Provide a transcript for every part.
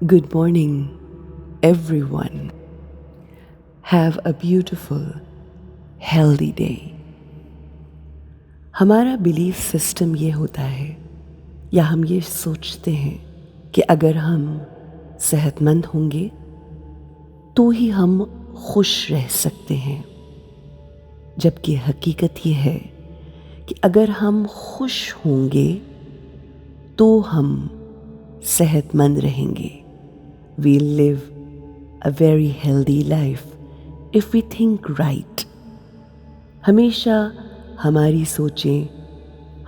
Good morning, everyone. Have a beautiful, healthy day. हमारा belief system ये होता है या हम ये सोचते हैं कि अगर हम सेहतमंद होंगे तो ही हम खुश रह सकते हैं, जबकि हकीकत ये है कि अगर हम खुश होंगे तो हम सेहतमंद रहेंगे. We'll live a very healthy life if we think right. हमेशा हमारी सोचें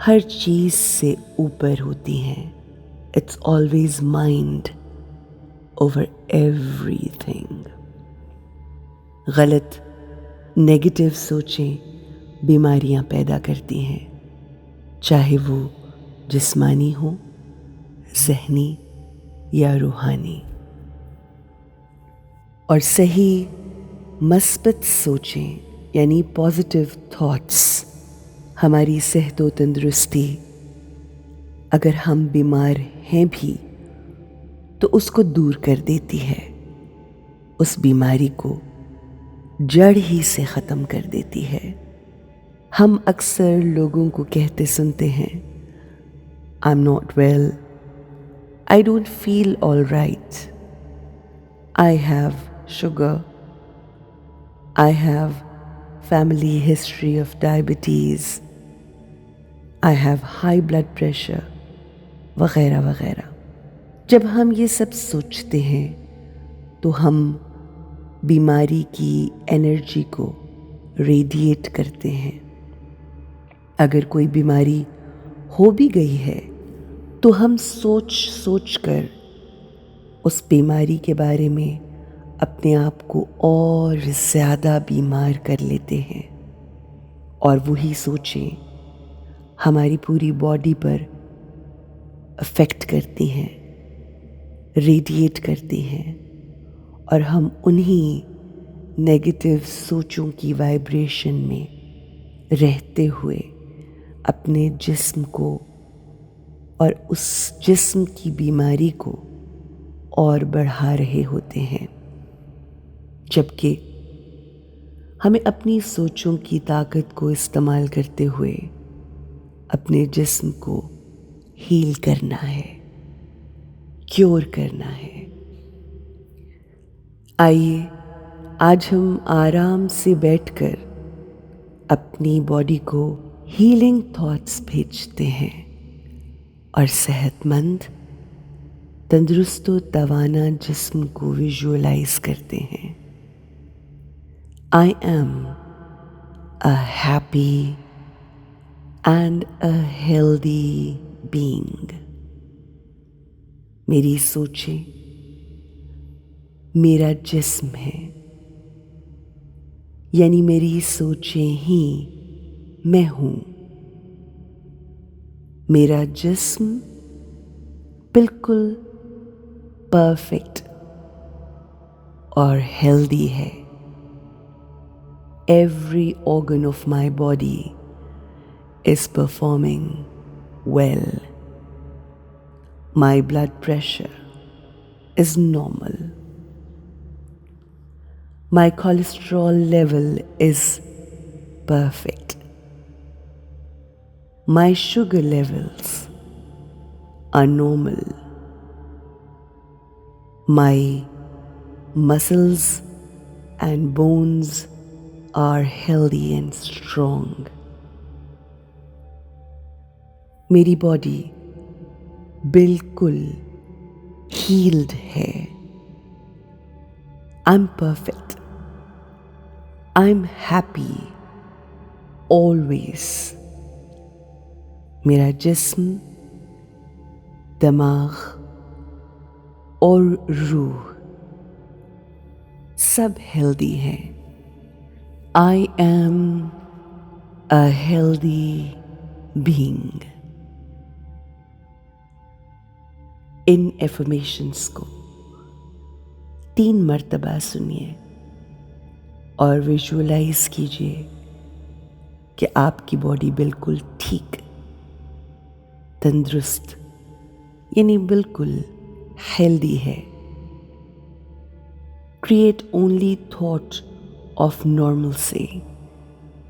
हर चीज़ से ऊपर होती हैं. It's always mind over everything. गलत नेगेटिव सोचें बीमारियां पैदा करती हैं, चाहे वो जिस्मानी हो, ज़हनी या रूहानी. और सही मस्बत सोचें यानी पॉजिटिव थॉट्स हमारी सेहत व तंदुरुस्ती, अगर हम बीमार हैं भी तो उसको दूर कर देती है, उस बीमारी को जड़ ही से ख़त्म कर देती है. हम अक्सर लोगों को कहते सुनते हैं, I'm not well, I don't feel all right, I have sugar, I have family history of diabetes, I have high blood pressure, वगैरह वगैरह. जब हम ये सब सोचते हैं तो हम बीमारी की एनर्जी को रेडिएट करते हैं. अगर कोई बीमारी हो भी गई है तो हम सोच सोच कर उस बीमारी के बारे में अपने आप को और ज़्यादा बीमार कर लेते हैं, और वही सोचें हमारी पूरी बॉडी पर अफेक्ट करती हैं, रेडिएट करती हैं, और हम उन्हीं नेगेटिव सोचों की वाइब्रेशन में रहते हुए अपने जिस्म को और उस जिस्म की बीमारी को और बढ़ा रहे होते हैं. जबकि हमें अपनी सोचों की ताकत को इस्तेमाल करते हुए अपने जिस्म को हील करना है, क्योर करना है. आइए आज हम आराम से बैठकर अपनी बॉडी को हीलिंग थॉट्स भेजते हैं और सेहतमंद, तंदुरुस्त व तवाना जिस्म को विजुअलाइज करते हैं. I am a happy and a healthy being. मेरी सोचें मेरा जिस्म है, यानी मेरी सोचें ही मैं हूँ. मेरा जिस्म बिल्कुल परफेक्ट और हेल्दी है. Every organ of my body is performing well. My blood pressure is normal. My cholesterol level is perfect. My sugar levels are normal. My muscles and bones are healthy and strong. मेरी body बिल्कुल heeled है. I'm perfect. I'm happy always. मेरा जिस्म, दिमाग और रूह सब healthy है. I am a healthy being. In affirmations को 3 मर्तबा सुनिए और विजुअलाइज कीजिए कि आपकी बॉडी बिल्कुल ठीक, तंदुरुस्त यानी बिल्कुल हेल्दी है. Create only thought of normal से,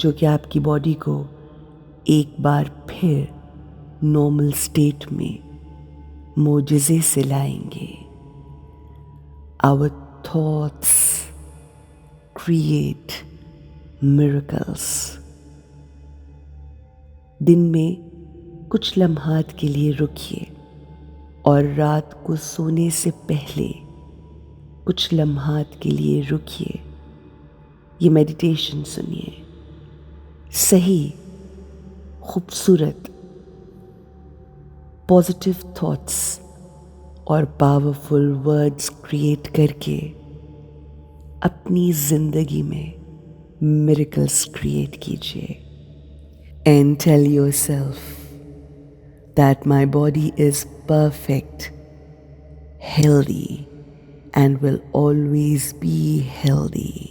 जो कि आपकी बॉडी को एक बार फिर नॉर्मल स्टेट में मोजज़े से लाएंगे. Our thoughts create miracles. दिन में कुछ लम्हात के लिए रुकिए और रात को सोने से पहले कुछ लम्हात के लिए रुकिए. ये मेडिटेशन सुनिए. सही, खूबसूरत, पॉजिटिव थॉट्स और पावरफुल वर्ड्स क्रिएट करके अपनी ज़िंदगी में मिरेकल्स क्रिएट कीजिए. And tell yourself that my body is perfect, healthy, and will always be healthy.